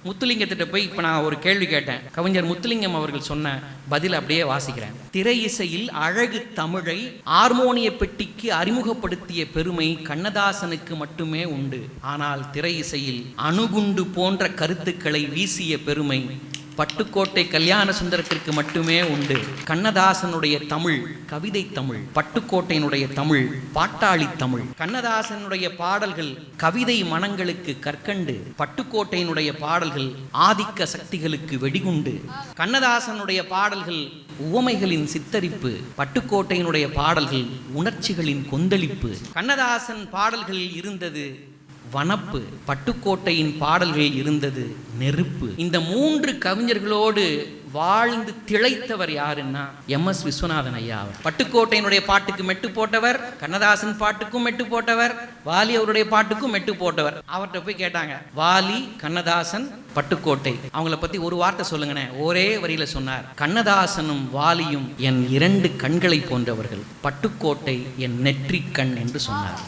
முத்துலிங்கத்திட்ட போய் இப்போ நான் ஒரு கேள்வி கேட்டேன். கவிஞர் முத்துலிங்கம் அவர்கள் சொன்ன பதில் அப்படியே வாசிக்கிறேன். திரை இசையில் அழகு தமிழை ஹார்மோனிய பெட்டிக்கு அறிமுகப்படுத்திய பெருமை கண்ணதாசனுக்கு மட்டுமே உண்டு. ஆனால் திரை இசையில் அணுகுண்டு போன்ற கருத்துக்களை வீசிய பெருமை பட்டுக்கோட்டை கல்யாண சுந்தரத்திற்கு மட்டுமே உண்டு. கண்ணதாசனுடைய தமிழ் கவிதை தமிழ், பட்டுக்கோட்டையினுடைய தமிழ் பாட்டாளி தமிழ். கண்ணதாசனுடைய பாடல்கள் கவிதை மனங்களுக்கு கற்கண்டு, பட்டுக்கோட்டையினுடைய பாடல்கள் ஆதிக்க சக்திகளுக்கு வெடிகுண்டு. கண்ணதாசனுடைய பாடல்கள் உவமைகளின் சித்தரிப்பு, பட்டுக்கோட்டையினுடைய பாடல்கள் உணர்ச்சிகளின் கொந்தளிப்பு. கண்ணதாசன் பாடல்களில் இருந்தது வனப்பு, பட்டுக்கோட்டையின் பாடல்களில் இருந்தது நெருப்பு. இந்த மூன்று கவிஞர்களோடு வாழ்ந்து திளைத்தவர் யாருன்னா MS விஸ்வநாதன் ஐயா. அவர் பட்டுக்கோட்டையினுடைய பாட்டுக்கு மெட்டு போட்டவர், கண்ணதாசன் பாட்டுக்கும் மெட்டு போட்டவர், வாலி அவருடைய பாட்டுக்கும் மெட்டு போட்டவர். அவர்கிட்ட போய் கேட்டாங்க, வாலி, கண்ணதாசன், பட்டுக்கோட்டை, அவங்கள பத்தி ஒரு வார்த்தை சொல்லுங்கண்ணே. ஒரே வரியில சொன்னார், கண்ணதாசனும் வாலியும் என் இரண்டு கண்களை போன்றவர்கள், பட்டுக்கோட்டை என் நெற்றிக் கண் என்று சொன்னார்.